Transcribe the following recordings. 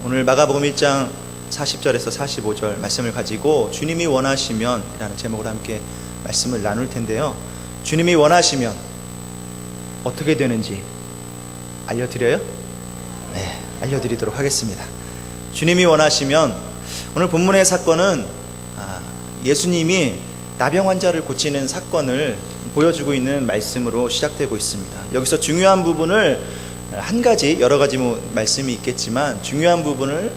오늘 마가복음 1장 40절에서 45절 말씀을 가지고 주님이 원하시면 이라는 제목으로 함께 말씀을 나눌 텐데요. 주님이 원하시면 어떻게 되는지 알려드려요? 네, 알려드리도록 하겠습니다. 주님이 원하시면 오늘 본문의 사건은 예수님이 나병 환자를 고치는 사건을 보여주고 있는 말씀으로 시작되고 있습니다. 여기서 중요한 부분을 한 가지, 여러 가지 말씀이 있겠지만 중요한 부분을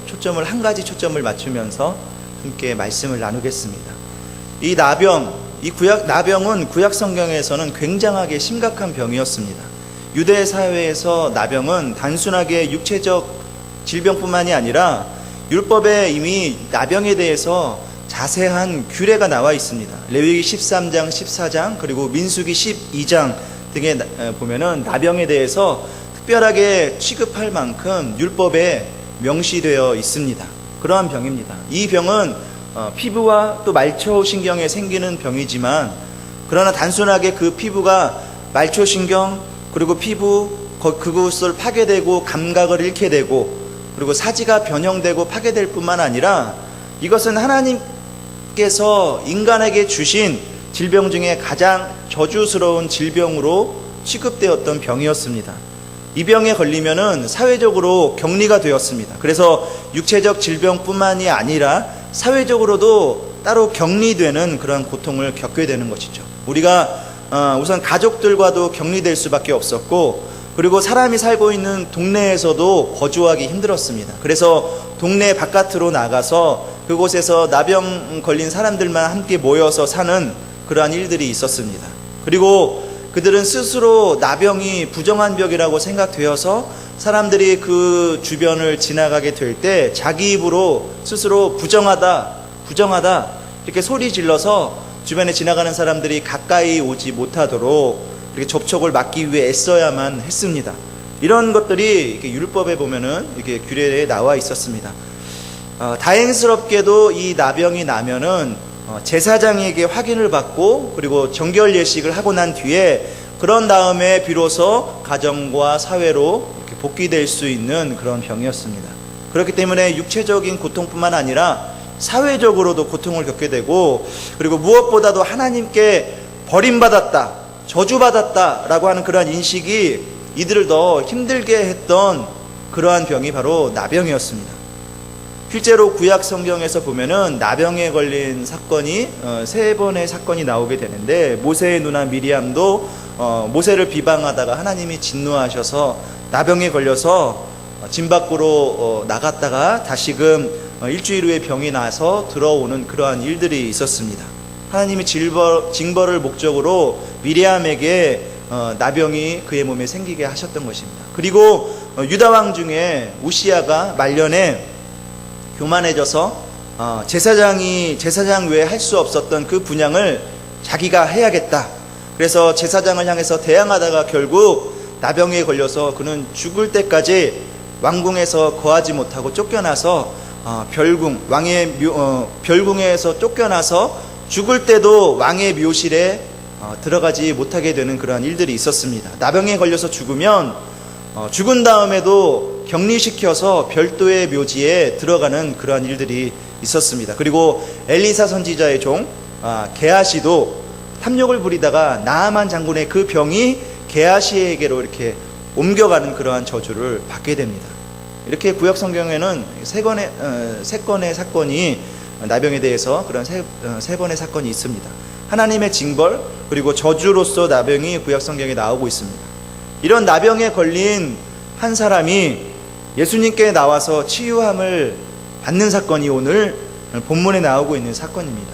한 가지 초점을 맞추면서 함께 말씀을 나누겠습니다. 이 나병은 구약 성경에서는 굉장하게 심각한 병이었습니다. 유대 사회에서 나병은 단순하게 육체적 질병뿐만이 아니라 율법에 이미 나병에 대해서 자세한 규례가 나와 있습니다. 레위기 13장, 14장 그리고 민수기 12장 등에 보면은 나병에 대해서 특별하게 취급할 만큼 율법에 명시되어 있습니다. 그러한 병입니다. 이 병은 피부와 또 말초신경에 생기는 병이지만, 그러나 단순하게 그 피부가 말초신경 그리고 피부 그곳을 파괴되고 감각을 잃게 되고 그리고 사지가 변형되고 파괴될 뿐만 아니라 이것은 하나님께서 인간에게 주신 질병 중에 가장 저주스러운 질병으로 취급되었던 병이었습니다. 이 병에 걸리면은 사회적으로 격리가 되었습니다. 그래서 육체적 질병뿐만이 아니라 사회적으로도 따로 격리되는 그런 고통을 겪게 되는 것이죠. 우리가 우선 가족들과도 격리될 수밖에 없었고, 그리고 사람이 살고 있는 동네에서도 거주하기 힘들었습니다. 그래서 동네 바깥으로 나가서 그곳에서 나병 걸린 사람들만 함께 모여서 사는 그러한 일들이 있었습니다. 그리고 그들은 스스로 나병이 부정한 병이라고 생각되어서 사람들이 그 주변을 지나가게 될 때 자기 입으로 스스로 부정하다 이렇게 소리 질러서 주변에 지나가는 사람들이 가까이 오지 못하도록 이렇게 접촉을 막기 위해 애써야만 했습니다. 이런 것들이 이렇게 율법에 보면은 이렇게 규례에 나와 있었습니다. 다행스럽게도 이 나병이 나면은 제사장에게 확인을 받고 그리고 정결 예식을 하고 난 뒤에 그런 다음에 비로소 가정과 사회로 이렇게 복귀될 수 있는 그런 병이었습니다. 그렇기 때문에 육체적인 고통뿐만 아니라 사회적으로도 고통을 겪게 되고, 그리고 무엇보다도 하나님께 버림받았다, 저주받았다라고 하는 그러한 인식이 이들을 더 힘들게 했던 그러한 병이 바로 나병이었습니다. 실제로 구약 성경에서 보면은 나병에 걸린 사건이 3번의 사건이 나오게 되는데, 모세의 누나 미리암도 모세를 비방하다가 하나님이 진노하셔서 나병에 걸려서 진 밖으로 나갔다가 다시금 일주일 후에 병이 나서 들어오는 그러한 일들이 있었습니다. 하나님이 징벌을 목적으로 미리암에게 나병이 그의 몸에 생기게 하셨던 것입니다. 그리고 유다 왕 중에 우시야가 말년에 교만해져서 제사장 외에 할 수 없었던 그 분향을 자기가 해야겠다. 그래서 제사장을 향해서 대항하다가 결국 나병에 걸려서 그는 죽을 때까지 왕궁에서 거하지 못하고 쫓겨나서 별궁에서 쫓겨나서 죽을 때도 왕의 묘실에 들어가지 못하게 되는 그러한 일들이 있었습니다. 나병에 걸려서 죽으면 죽은 다음에도 격리시켜서 별도의 묘지에 들어가는 그러한 일들이 있었습니다. 그리고 엘리사 선지자의 종 게하시도 탐욕을 부리다가 나아만 장군의 그 병이 게하시에게로 이렇게 옮겨가는 그러한 저주를 받게 됩니다. 이렇게 구약 성경에는 세 건의 사건이 나병에 대해서 그런 세 번의 사건이 있습니다. 하나님의 징벌 그리고 저주로서 나병이 구약 성경에 나오고 있습니다. 이런 나병에 걸린 한 사람이 예수님께 나와서 치유함을 받는 사건이 오늘 본문에 나오고 있는 사건입니다.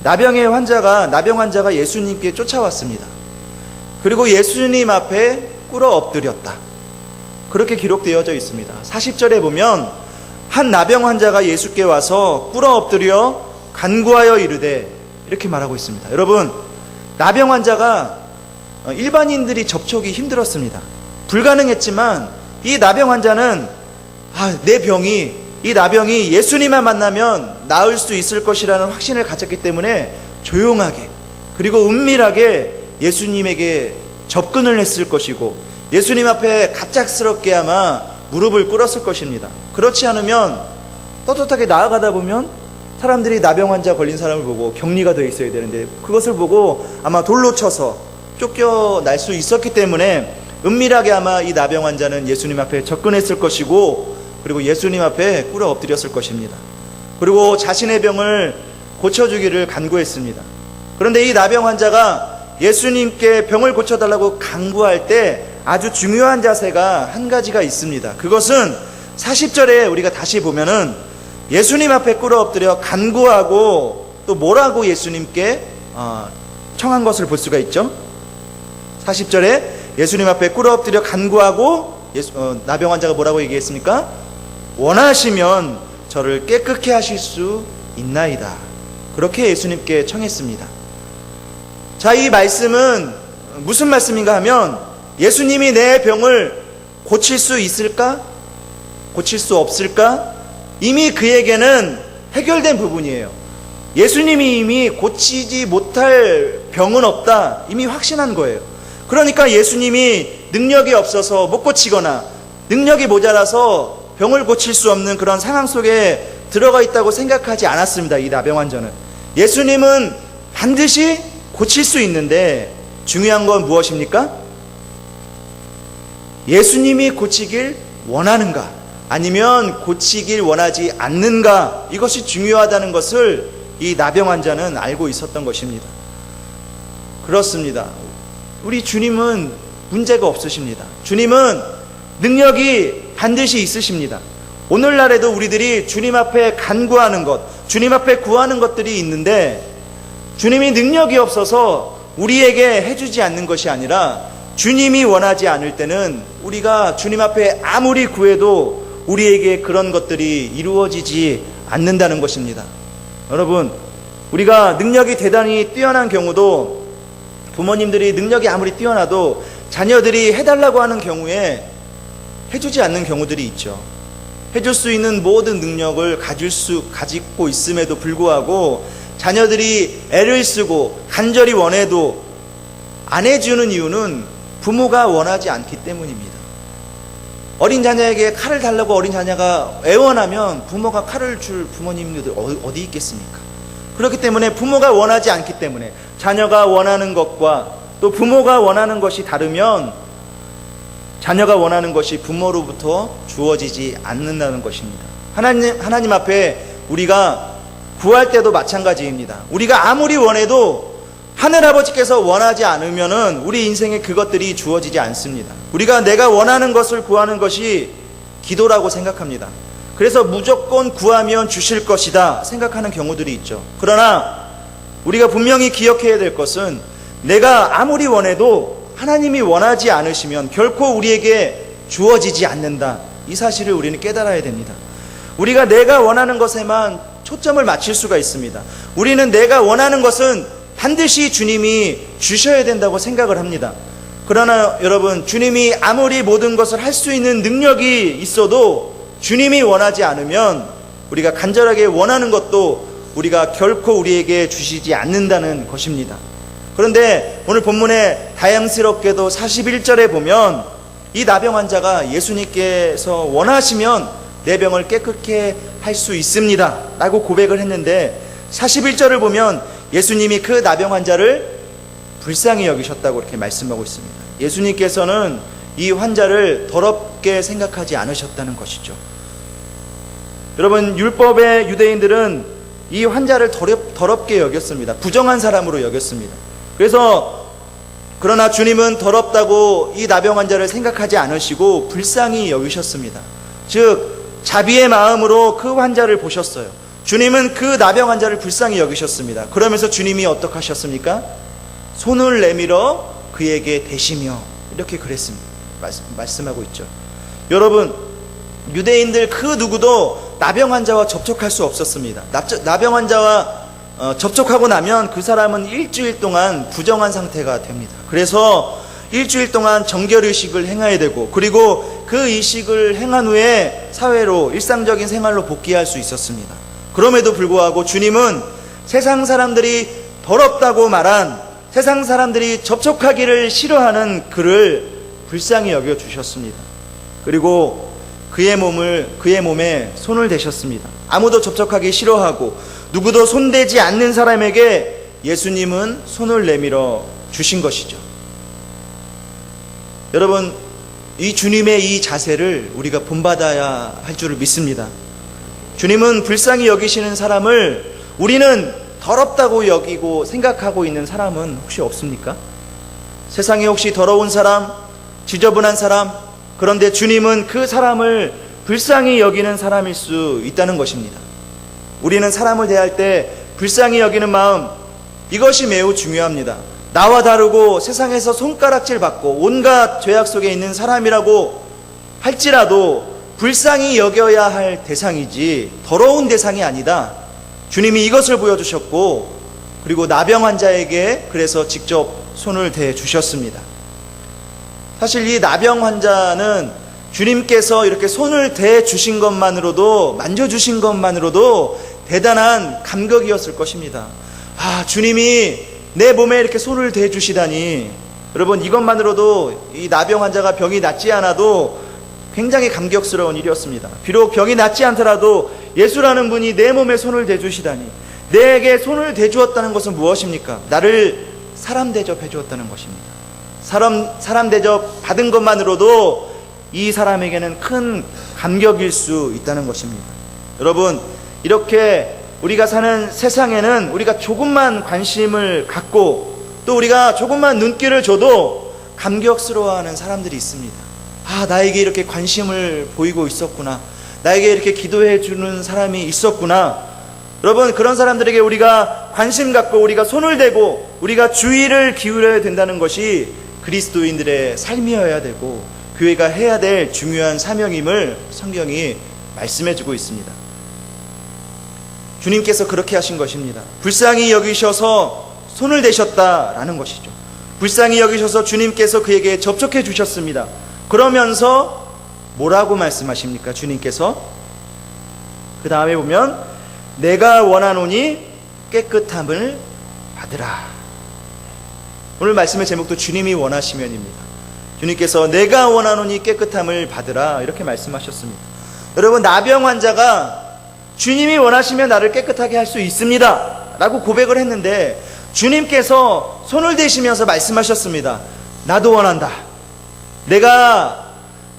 나병 환자가 예수님께 쫓아왔습니다. 그리고 예수님 앞에 꿇어 엎드렸다. 그렇게 기록되어져 있습니다. 40절에 보면 한 나병 환자가 예수께 와서 꿇어 엎드려 간구하여 이르되, 이렇게 말하고 있습니다. 여러분, 나병 환자가 일반인들이 접촉이 힘들었습니다. 불가능했지만 이 나병 환자는 이 나병이 예수님만 만나면 나을 수 있을 것이라는 확신을 가졌기 때문에 조용하게 그리고 은밀하게 예수님에게 접근을 했을 것이고, 예수님 앞에 갑작스럽게 아마 무릎을 꿇었을 것입니다. 그렇지 않으면 떳떳하게 나아가다 보면 사람들이 나병 환자 걸린 사람을 보고 격리가 되어 있어야 되는데 그것을 보고 아마 돌로 쳐서 쫓겨날 수 있었기 때문에 은밀하게 아마 이 나병 환자는 예수님 앞에 접근했을 것이고 그리고 예수님 앞에 꿇어 엎드렸을 것입니다. 그리고 자신의 병을 고쳐주기를 간구했습니다. 그런데 이 나병 환자가 예수님께 병을 고쳐달라고 간구할 때 아주 중요한 자세가 한 가지가 있습니다. 그것은 40절에 우리가 다시 보면은 예수님 앞에 꿇어 엎드려 간구하고 또 뭐라고 예수님께 청한 것을 볼 수가 있죠. 40절에 예수님 앞에 꿇어 엎드려 간구하고 나병 환자가 뭐라고 얘기했습니까? 원하시면 저를 깨끗게 하실 수 있나이다. 그렇게 예수님께 청했습니다. 자, 이 말씀은 무슨 말씀인가 하면 예수님이 내 병을 고칠 수 있을까? 고칠 수 없을까? 이미 그에게는 해결된 부분이에요. 예수님이 이미 고치지 못할 병은 없다. 이미 확신한 거예요. 그러니까 예수님이 능력이 없어서 못 고치거나 능력이 모자라서 병을 고칠 수 없는 그런 상황 속에 들어가 있다고 생각하지 않았습니다. 이 나병 환자는. 예수님은 반드시 고칠 수 있는데 중요한 건 무엇입니까? 예수님이 고치길 원하는가? 아니면 고치길 원하지 않는가? 이것이 중요하다는 것을 이 나병 환자는 알고 있었던 것입니다. 그렇습니다. 우리 주님은 문제가 없으십니다. 주님은 능력이 반드시 있으십니다. 오늘날에도 우리들이 주님 앞에 간구하는 것, 주님 앞에 구하는 것들이 있는데 주님이 능력이 없어서 우리에게 해주지 않는 것이 아니라 주님이 원하지 않을 때는 우리가 주님 앞에 아무리 구해도 우리에게 그런 것들이 이루어지지 않는다는 것입니다. 여러분, 우리가 능력이 대단히 뛰어난 경우도 부모님들이 능력이 아무리 뛰어나도 자녀들이 해달라고 하는 경우에 해주지 않는 경우들이 있죠. 해줄 수 있는 모든 능력을 가지고 있음에도 불구하고 자녀들이 애를 쓰고 간절히 원해도 안 해주는 이유는 부모가 원하지 않기 때문입니다. 어린 자녀에게 칼을 달라고 어린 자녀가 애원하면 부모가 칼을 줄 부모님들 어디 있겠습니까? 그렇기 때문에 부모가 원하지 않기 때문에 자녀가 원하는 것과 또 부모가 원하는 것이 다르면 자녀가 원하는 것이 부모로부터 주어지지 않는다는 것입니다. 하나님 앞에 우리가 구할 때도 마찬가지입니다. 우리가 아무리 원해도 하늘아버지께서 원하지 않으면은 우리 인생에 그것들이 주어지지 않습니다. 우리가 내가 원하는 것을 구하는 것이 기도라고 생각합니다. 그래서 무조건 구하면 주실 것이다 생각하는 경우들이 있죠. 그러나 우리가 분명히 기억해야 될 것은 내가 아무리 원해도 하나님이 원하지 않으시면 결코 우리에게 주어지지 않는다. 이 사실을 우리는 깨달아야 됩니다. 우리가 내가 원하는 것에만 초점을 맞출 수가 있습니다. 우리는 내가 원하는 것은 반드시 주님이 주셔야 된다고 생각을 합니다. 그러나 여러분, 주님이 아무리 모든 것을 할 수 있는 능력이 있어도 주님이 원하지 않으면 우리가 간절하게 원하는 것도 우리가 결코 우리에게 주시지 않는다는 것입니다. 그런데 오늘 본문에 다양스럽게도 41절에 보면 이 나병 환자가 예수님께서 원하시면 내 병을 깨끗게 할 수 있습니다 라고 고백을 했는데 41절을 보면 예수님이 그 나병 환자를 불쌍히 여기셨다고 이렇게 말씀하고 있습니다. 예수님께서는 이 환자를 더럽게 생각하지 않으셨다는 것이죠. 여러분, 율법의 유대인들은 이 환자를 더럽게 여겼습니다. 부정한 사람으로 여겼습니다. 그러나 주님은 더럽다고 이 나병 환자를 생각하지 않으시고 불쌍히 여기셨습니다. 즉 자비의 마음으로 그 환자를 보셨어요. 주님은 그 나병 환자를 불쌍히 여기셨습니다. 그러면서 주님이 어떻게 하셨습니까? 손을 내밀어 그에게 대시며 이렇게 그랬습니다. 말씀하고 있죠. 여러분, 유대인들 그 누구도 나병 환자와 접촉할 수 없었습니다. 나병 환자와 접촉하고 나면 그 사람은 일주일 동안 부정한 상태가 됩니다. 그래서 일주일 동안 정결의식을 행해야 되고, 그리고 그 의식을 행한 후에 사회로 일상적인 생활로 복귀할 수 있었습니다. 그럼에도 불구하고 주님은 세상 사람들이 더럽다고 말한, 세상 사람들이 접촉하기를 싫어하는 그를 불쌍히 여겨주셨습니다. 그리고 그의 몸에 손을 대셨습니다. 아무도 접촉하기 싫어하고 누구도 손대지 않는 사람에게 예수님은 손을 내밀어 주신 것이죠. 여러분, 이 주님의 이 자세를 우리가 본받아야 할 줄을 믿습니다. 주님은 불쌍히 여기시는 사람을 우리는 더럽다고 여기고 생각하고 있는 사람은 혹시 없습니까? 세상에 혹시 더러운 사람, 지저분한 사람, 그런데 주님은 그 사람을 불쌍히 여기는 사람일 수 있다는 것입니다. 우리는 사람을 대할 때 불쌍히 여기는 마음, 이것이 매우 중요합니다. 나와 다르고 세상에서 손가락질 받고 온갖 죄악 속에 있는 사람이라고 할지라도 불쌍히 여겨야 할 대상이지 더러운 대상이 아니다. 주님이 이것을 보여주셨고, 그리고 나병 환자에게 그래서 직접 손을 대 주셨습니다. 사실 이 나병 환자는 주님께서 이렇게 손을 대 주신 것만으로도, 만져주신 것만으로도 대단한 감격이었을 것입니다. 아, 주님이 내 몸에 이렇게 손을 대 주시다니. 여러분, 이것만으로도 이 나병 환자가 병이 낫지 않아도 굉장히 감격스러운 일이었습니다. 비록 병이 낫지 않더라도 예수라는 분이 내 몸에 손을 대 주시다니. 내게 손을 대 주었다는 것은 무엇입니까? 나를 사람 대접해 주었다는 것입니다. 사람 대접 받은 것만으로도 이 사람에게는 큰 감격일 수 있다는 것입니다. 여러분, 이렇게 우리가 사는 세상에는 우리가 조금만 관심을 갖고 또 우리가 조금만 눈길을 줘도 감격스러워하는 사람들이 있습니다. 아, 나에게 이렇게 관심을 보이고 있었구나. 나에게 이렇게 기도해 주는 사람이 있었구나. 여러분, 그런 사람들에게 우리가 관심 갖고 우리가 손을 대고 우리가 주의를 기울여야 된다는 것이 그리스도인들의 삶이어야 되고 교회가 해야 될 중요한 사명임을 성경이 말씀해 주고 있습니다. 주님께서 그렇게 하신 것입니다. 불쌍히 여기셔서 손을 대셨다라는 것이죠. 불쌍히 여기셔서 주님께서 그에게 접촉해 주셨습니다. 그러면서 뭐라고 말씀하십니까? 주님께서 그 다음에 보면 내가 원하노니 깨끗함을 받으라. 오늘 말씀의 제목도 주님이 원하시면입니다. 주님께서 내가 원하노니 깨끗함을 받으라 이렇게 말씀하셨습니다. 여러분, 나병 환자가 주님이 원하시면 나를 깨끗하게 할 수 있습니다 라고 고백을 했는데 주님께서 손을 대시면서 말씀하셨습니다. 나도 원한다.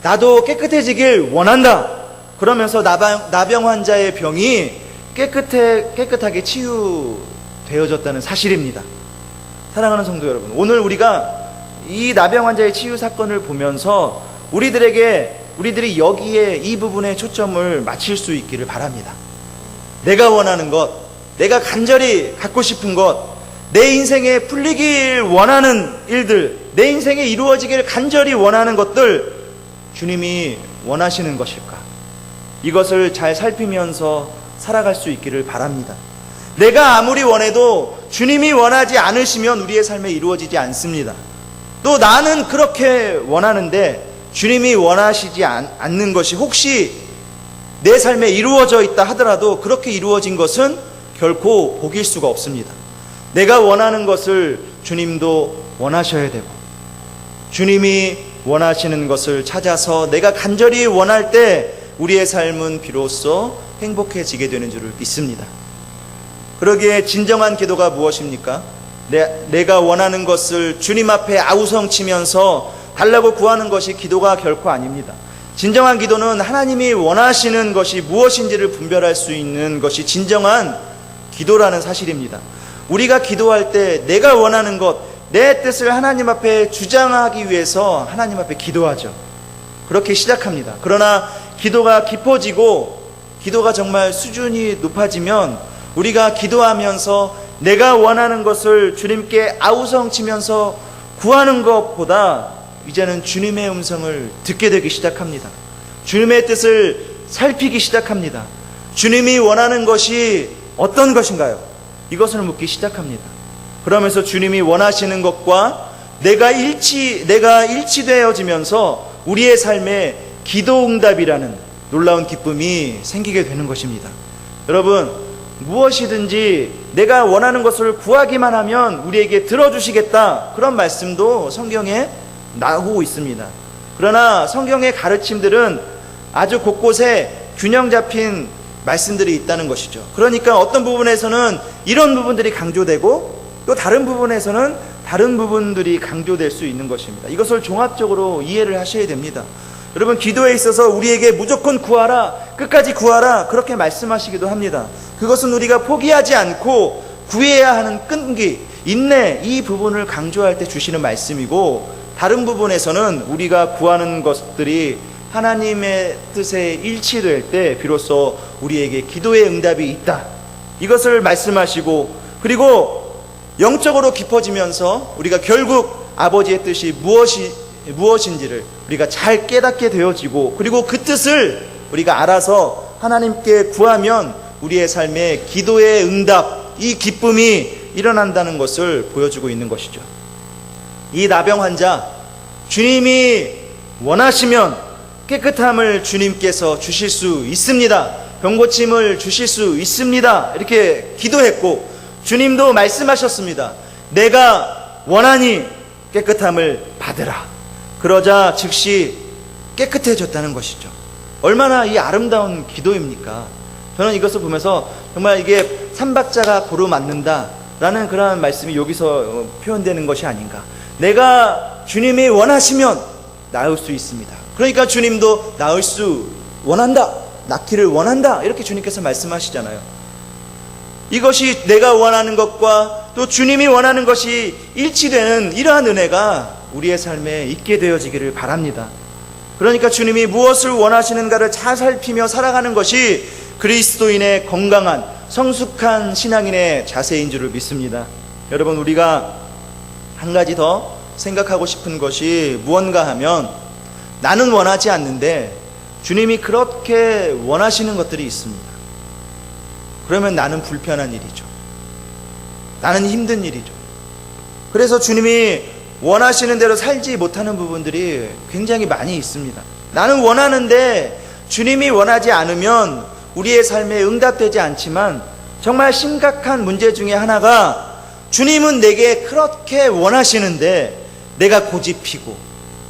나도 깨끗해지길 원한다. 그러면서 나병 환자의 병이 깨끗하게 치유되어졌다는 사실입니다. 사랑하는 성도 여러분, 오늘 우리가 이 나병 환자의 치유 사건을 보면서 우리들이 여기에 이 부분에 초점을 맞출 수 있기를 바랍니다. 내가 원하는 것, 내가 간절히 갖고 싶은 것, 내 인생에 풀리길 원하는 일들, 내 인생에 이루어지길 간절히 원하는 것들, 주님이 원하시는 것일까? 이것을 잘 살피면서 살아갈 수 있기를 바랍니다. 내가 아무리 원해도 주님이 원하지 않으시면 우리의 삶에 이루어지지 않습니다. 또 나는 그렇게 원하는데 주님이 원하시지 않는 것이 혹시 내 삶에 이루어져 있다 하더라도 그렇게 이루어진 것은 결코 복일 수가 없습니다. 내가 원하는 것을 주님도 원하셔야 되고, 주님이 원하시는 것을 찾아서 내가 간절히 원할 때 우리의 삶은 비로소 행복해지게 되는 줄을 믿습니다. 그러기에 진정한 기도가 무엇입니까? 내가 원하는 것을 주님 앞에 아우성치면서 달라고 구하는 것이 기도가 결코 아닙니다. 진정한 기도는 하나님이 원하시는 것이 무엇인지를 분별할 수 있는 것이 진정한 기도라는 사실입니다. 우리가 기도할 때 내가 원하는 것, 내 뜻을 하나님 앞에 주장하기 위해서 하나님 앞에 기도하죠. 그렇게 시작합니다. 그러나 기도가 깊어지고 기도가 정말 수준이 높아지면 우리가 기도하면서 내가 원하는 것을 주님께 아우성치면서 구하는 것보다 이제는 주님의 음성을 듣게 되기 시작합니다. 주님의 뜻을 살피기 시작합니다. 주님이 원하는 것이 어떤 것인가요? 이것을 묻기 시작합니다. 그러면서 주님이 원하시는 것과 내가 일치되어지면서 우리의 삶에 기도응답이라는 놀라운 기쁨이 생기게 되는 것입니다. 여러분, 무엇이든지 내가 원하는 것을 구하기만 하면 우리에게 들어주시겠다, 그런 말씀도 성경에 나오고 있습니다. 그러나 성경의 가르침들은 아주 곳곳에 균형 잡힌 말씀들이 있다는 것이죠. 그러니까 어떤 부분에서는 이런 부분들이 강조되고 또 다른 부분에서는 다른 부분들이 강조될 수 있는 것입니다. 이것을 종합적으로 이해를 하셔야 됩니다. 여러분, 기도에 있어서 우리에게 무조건 구하라, 끝까지 구하라, 그렇게 말씀하시기도 합니다. 그것은 우리가 포기하지 않고 구해야 하는 끈기, 인내, 이 부분을 강조할 때 주시는 말씀이고, 다른 부분에서는 우리가 구하는 것들이 하나님의 뜻에 일치될 때 비로소 우리에게 기도의 응답이 있다, 이것을 말씀하시고, 그리고 영적으로 깊어지면서 우리가 결국 아버지의 뜻이 무엇인지를 우리가 잘 깨닫게 되어지고, 그리고 그 뜻을 우리가 알아서 하나님께 구하면 우리의 삶에 기도의 응답, 이 기쁨이 일어난다는 것을 보여주고 있는 것이죠. 이 나병 환자, 주님이 원하시면 깨끗함을 주님께서 주실 수 있습니다. 병고침을 주실 수 있습니다. 이렇게 기도했고, 주님도 말씀하셨습니다. 내가 원하니 깨끗함을 받으라. 그러자 즉시 깨끗해졌다는 것이죠. 얼마나 이 아름다운 기도입니까? 저는 이것을 보면서 정말 이게 삼박자가 고루 맞는다라는 그런 말씀이 여기서 표현되는 것이 아닌가. 내가 주님이 원하시면 나을 수 있습니다. 그러니까 주님도 나을 수 원한다, 낫기를 원한다, 이렇게 주님께서 말씀하시잖아요. 이것이 내가 원하는 것과 또 주님이 원하는 것이 일치되는 이러한 은혜가 우리의 삶에 있게 되어지기를 바랍니다. 그러니까 주님이 무엇을 원하시는가를 잘 살피며 살아가는 것이 그리스도인의 건강한 성숙한 신앙인의 자세인 줄을 믿습니다. 여러분, 우리가 한 가지 더 생각하고 싶은 것이 무언가 하면, 나는 원하지 않는데 주님이 그렇게 원하시는 것들이 있습니다. 그러면 나는 불편한 일이죠. 나는 힘든 일이죠. 그래서 주님이 원하시는 대로 살지 못하는 부분들이 굉장히 많이 있습니다. 나는 원하는데 주님이 원하지 않으면 우리의 삶에 응답되지 않지만, 정말 심각한 문제 중에 하나가, 주님은 내게 그렇게 원하시는데 내가 고집피고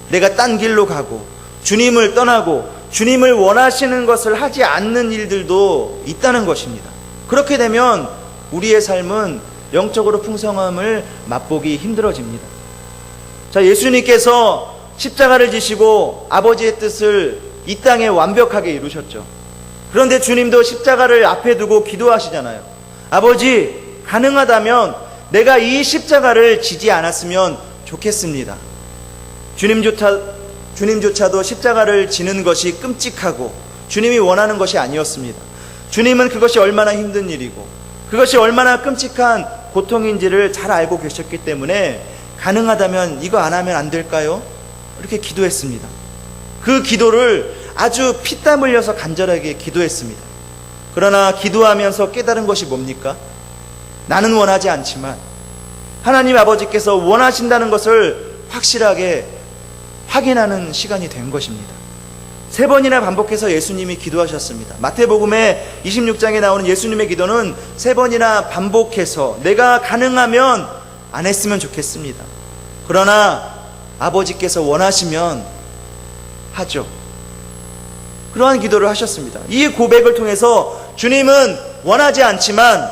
내가 딴 길로 가고 주님을 떠나고 주님을 원하시는 것을 하지 않는 일들도 있다는 것입니다. 그렇게 되면 우리의 삶은 영적으로 풍성함을 맛보기 힘들어집니다. 자, 예수님께서 십자가를 지시고 아버지의 뜻을 이 땅에 완벽하게 이루셨죠. 그런데 주님도 십자가를 앞에 두고 기도하시잖아요. 아버지, 가능하다면 내가 이 십자가를 지지 않았으면 좋겠습니다. 주님조차도 십자가를 지는 것이 끔찍하고 주님이 원하는 것이 아니었습니다. 주님은 그것이 얼마나 힘든 일이고 그것이 얼마나 끔찍한 고통인지를 잘 알고 계셨기 때문에, 가능하다면 이거 안 하면 안 될까요? 이렇게 기도했습니다. 그 기도를 아주 피땀 흘려서 간절하게 기도했습니다. 그러나 기도하면서 깨달은 것이 뭡니까? 나는 원하지 않지만 하나님 아버지께서 원하신다는 것을 확실하게 확인하는 시간이 된 것입니다. 3번이나 반복해서 예수님이 기도하셨습니다. 마태복음의 26장에 나오는 예수님의 기도는 3번이나 반복해서 내가 가능하면 안 했으면 좋겠습니다. 그러나 아버지께서 원하시면 하죠. 그러한 기도를 하셨습니다. 이 고백을 통해서 주님은 원하지 않지만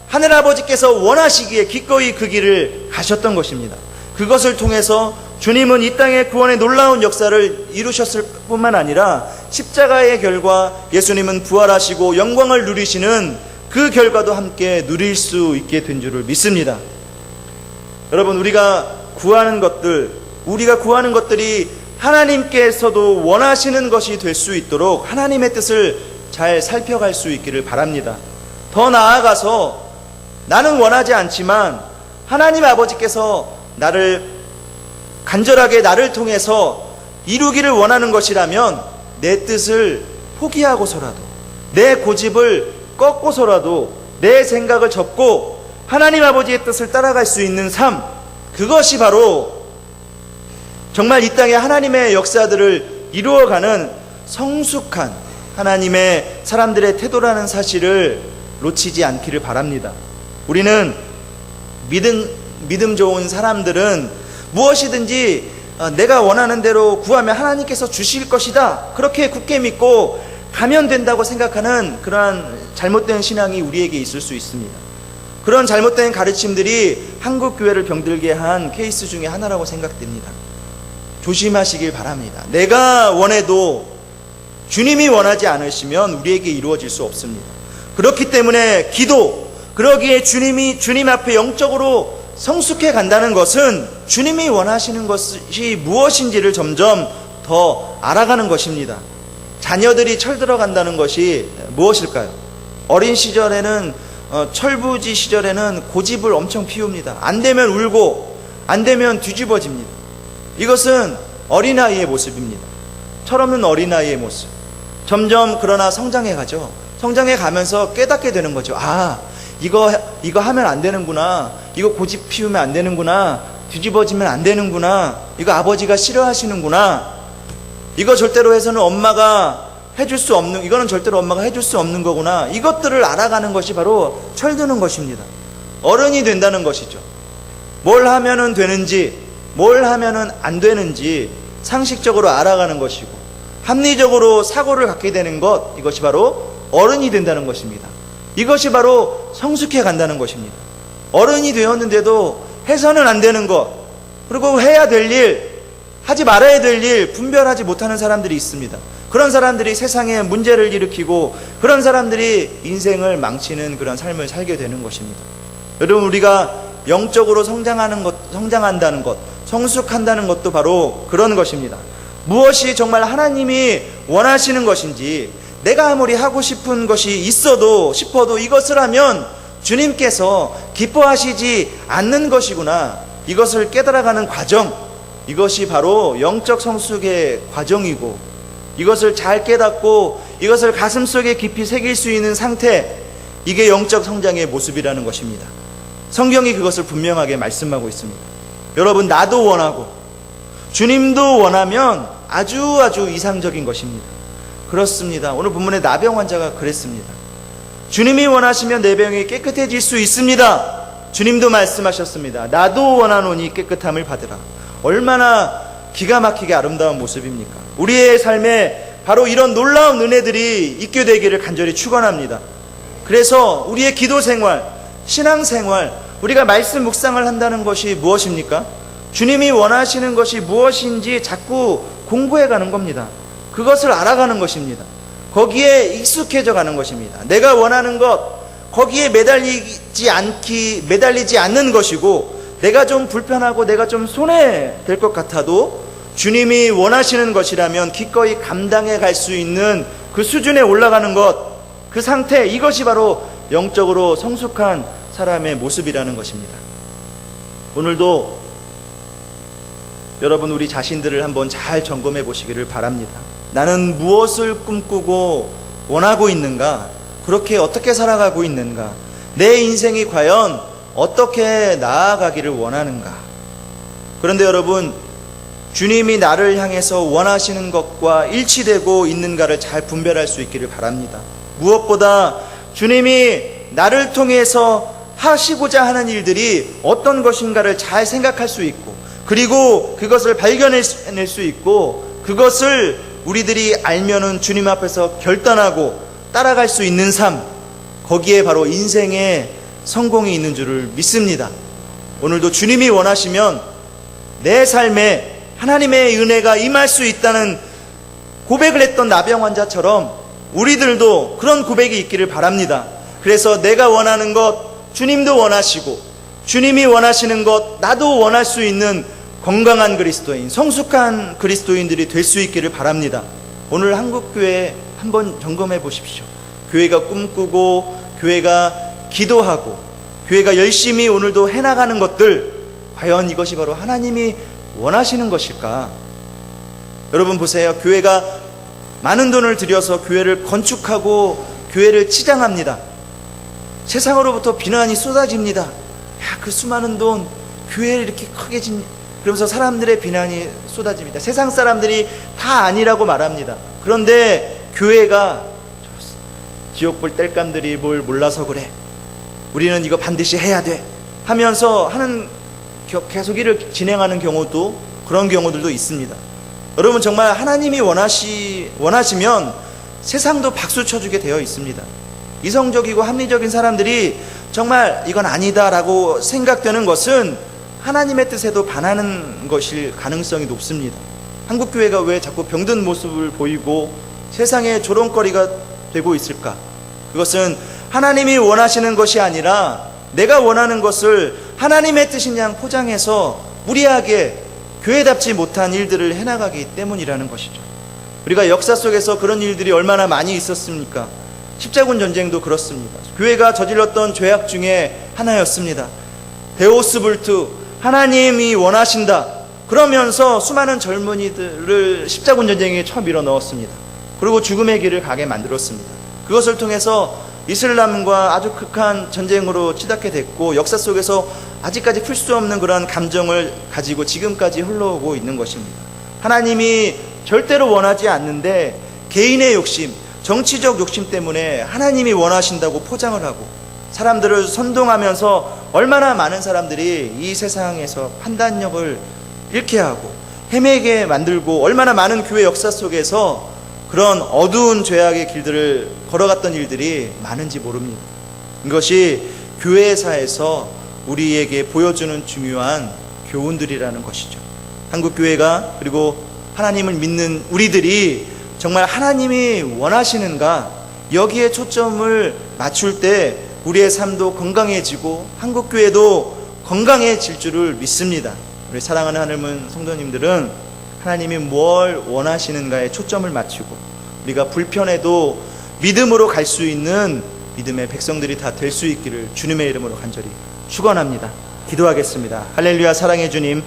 하늘아버지께서 원하시기에 기꺼이 그 길을 가셨던 것입니다. 그것을 통해서 주님은 이 땅의 구원의 놀라운 역사를 이루셨을 뿐만 아니라 십자가의 결과 예수님은 부활하시고 영광을 누리시는 그 결과도 함께 누릴 수 있게 된 줄을 믿습니다. 여러분, 우리가 구하는 것들이 하나님께서도 원하시는 것이 될 수 있도록 하나님의 뜻을 잘 살펴갈 수 있기를 바랍니다. 더 나아가서 나는 원하지 않지만 하나님 아버지께서 간절하게 나를 통해서 이루기를 원하는 것이라면 내 뜻을 포기하고서라도, 내 고집을 꺾고서라도 내 생각을 접고 하나님 아버지의 뜻을 따라갈 수 있는 삶, 그것이 바로 정말 이 땅에 하나님의 역사들을 이루어가는 성숙한 하나님의 사람들의 태도라는 사실을 놓치지 않기를 바랍니다. 우리는 믿음 좋은 사람들은 무엇이든지 내가 원하는 대로 구하면 하나님께서 주실 것이다, 그렇게 굳게 믿고 가면 된다고 생각하는 그러한 잘못된 신앙이 우리에게 있을 수 있습니다. 그런 잘못된 가르침들이 한국 교회를 병들게 한 케이스 중에 하나라고 생각됩니다. 조심하시길 바랍니다. 내가 원해도 주님이 원하지 않으시면 우리에게 이루어질 수 없습니다. 그렇기 때문에 기도, 그러기에 주님 앞에 영적으로 성숙해 간다는 것은 주님이 원하시는 것이 무엇인지를 점점 더 알아가는 것입니다. 자녀들이 철들어 간다는 것이 무엇일까요? 어린 시절에는 철부지 시절에는 고집을 엄청 피웁니다. 안 되면 울고 안 되면 뒤집어집니다. 이것은 어린아이의 모습입니다. 철없는 어린아이의 모습. 점점 그러나 성장해 가죠. 성장해 가면서 깨닫게 되는 거죠. 이거 하면 안 되는구나. 이거 고집 피우면 안 되는구나. 뒤집어지면 안 되는구나. 이거 아버지가 싫어하시는구나. 이거 절대로 해서는 엄마가 해줄 수 없는, 이거는 절대로 엄마가 해줄 수 없는 거구나. 이것들을 알아가는 것이 바로 철드는 것입니다. 어른이 된다는 것이죠. 뭘 하면은 되는지, 뭘 하면은 안 되는지 상식적으로 알아가는 것이고, 합리적으로 사고를 갖게 되는 것, 이것이 바로 어른이 된다는 것입니다. 이것이 바로 성숙해 간다는 것입니다. 어른이 되었는데도 해서는 안 되는 것, 그리고 해야 될 일, 하지 말아야 될 일 분별하지 못하는 사람들이 있습니다. 그런 사람들이 세상에 문제를 일으키고, 그런 사람들이 인생을 망치는 그런 삶을 살게 되는 것입니다. 여러분, 우리가 영적으로 성장한다는 것, 성숙한다는 것도 바로 그런 것입니다. 무엇이 정말 하나님이 원하시는 것인지, 내가 아무리 하고 싶은 것이 싶어도 이것을 하면 주님께서 기뻐하시지 않는 것이구나, 이것을 깨달아가는 과정, 이것이 바로 영적 성숙의 과정이고, 이것을 잘 깨닫고 이것을 가슴속에 깊이 새길 수 있는 상태, 이게 영적 성장의 모습이라는 것입니다. 성경이 그것을 분명하게 말씀하고 있습니다. 여러분, 나도 원하고 주님도 원하면 아주 이상적인 것입니다. 그렇습니다. 오늘 본문의 나병 환자가 그랬습니다. 주님이 원하시면 내 병이 깨끗해질 수 있습니다. 주님도 말씀하셨습니다. 나도 원하노니 깨끗함을 받으라. 얼마나 기가 막히게 아름다운 모습입니까? 우리의 삶에 바로 이런 놀라운 은혜들이 있게 되기를 간절히 축원합니다. 그래서 우리의 기도 생활, 신앙 생활, 우리가 말씀 묵상을 한다는 것이 무엇입니까? 주님이 원하시는 것이 무엇인지 자꾸 공부해 가는 겁니다. 그것을 알아가는 것입니다. 거기에 익숙해져 가는 것입니다. 내가 원하는 것, 거기에 매달리지 않는 것이고, 내가 좀 불편하고 내가 좀 손해될 것 같아도 주님이 원하시는 것이라면 기꺼이 감당해 갈 수 있는 그 수준에 올라가는 것, 그 상태, 이것이 바로 영적으로 성숙한 사람의 모습이라는 것입니다. 오늘도 여러분, 우리 자신들을 한번 잘 점검해 보시기를 바랍니다. 나는 무엇을 꿈꾸고 원하고 있는가? 그렇게 어떻게 살아가고 있는가? 내 인생이 과연 어떻게 나아가기를 원하는가? 그런데 여러분, 주님이 나를 향해서 원하시는 것과 일치되고 있는가를 잘 분별할 수 있기를 바랍니다. 무엇보다 주님이 나를 통해서 하시고자 하는 일들이 어떤 것인가를 잘 생각할 수 있고, 그리고 그것을 발견해낼 수 있고, 그것을 우리들이 알면은 주님 앞에서 결단하고 따라갈 수 있는 삶, 거기에 바로 인생의 성공이 있는 줄을 믿습니다. 오늘도 주님이 원하시면 내 삶에 하나님의 은혜가 임할 수 있다는 고백을 했던 나병 환자처럼 우리들도 그런 고백이 있기를 바랍니다. 그래서 내가 원하는 것 주님도 원하시고, 주님이 원하시는 것 나도 원할 수 있는 건강한 그리스도인, 성숙한 그리스도인들이 될 수 있기를 바랍니다. 오늘 한국교회 한번 점검해 보십시오. 교회가 꿈꾸고, 교회가 기도하고, 교회가 열심히 오늘도 해나가는 것들, 과연 이것이 바로 하나님이 원하시는 것일까? 여러분 보세요. 교회가 많은 돈을 들여서 교회를 건축하고 교회를 치장합니다. 세상으로부터 비난이 쏟아집니다. 야, 그 수많은 돈 교회를 이렇게 크게 그러면서 사람들의 비난이 쏟아집니다. 세상 사람들이 다 아니라고 말합니다. 그런데 교회가 지옥불 땔감들이 뭘 몰라서 그래, 우리는 이거 반드시 해야 돼 하면서 계속 일을 진행하는 경우도 그런 경우들도 있습니다. 여러분, 정말 하나님이 원하시면 세상도 박수 쳐주게 되어 있습니다. 이성적이고 합리적인 사람들이 정말 이건 아니다라고 생각되는 것은 하나님의 뜻에도 반하는 것일 가능성이 높습니다. 한국교회가 왜 자꾸 병든 모습을 보이고 세상의 조롱거리가 되고 있을까? 그것은 하나님이 원하시는 것이 아니라 내가 원하는 것을 하나님의 뜻인 양 포장해서 무리하게 교회답지 못한 일들을 해나가기 때문이라는 것이죠. 우리가 역사 속에서 그런 일들이 얼마나 많이 있었습니까? 십자군 전쟁도 그렇습니다. 교회가 저질렀던 죄악 중에 하나였습니다. 데오스불트, 하나님이 원하신다 그러면서 수많은 젊은이들을 십자군 전쟁에 쳐밀어 넣었습니다. 그리고 죽음의 길을 가게 만들었습니다. 그것을 통해서 이슬람과 아주 극한 전쟁으로 치닫게 됐고, 역사 속에서 아직까지 풀 수 없는 그런 감정을 가지고 지금까지 흘러오고 있는 것입니다. 하나님이 절대로 원하지 않는데 개인의 욕심, 정치적 욕심 때문에 하나님이 원하신다고 포장을 하고 사람들을 선동하면서 얼마나 많은 사람들이 이 세상에서 판단력을 잃게 하고 헤매게 만들고, 얼마나 많은 교회 역사 속에서 그런 어두운 죄악의 길들을 걸어갔던 일들이 많은지 모릅니다. 이것이 교회사에서 우리에게 보여주는 중요한 교훈들이라는 것이죠. 한국교회가, 그리고 하나님을 믿는 우리들이 정말 하나님이 원하시는가, 여기에 초점을 맞출 때 우리의 삶도 건강해지고 한국교회도 건강해질 줄을 믿습니다. 우리 사랑하는 하나님은 성도님들은 하나님이 뭘 원하시는가에 초점을 맞추고 우리가 불편해도 믿음으로 갈 수 있는 믿음의 백성들이 다 될 수 있기를 주님의 이름으로 간절히 축원합니다. 기도하겠습니다. 할렐루야. 사랑의 주님,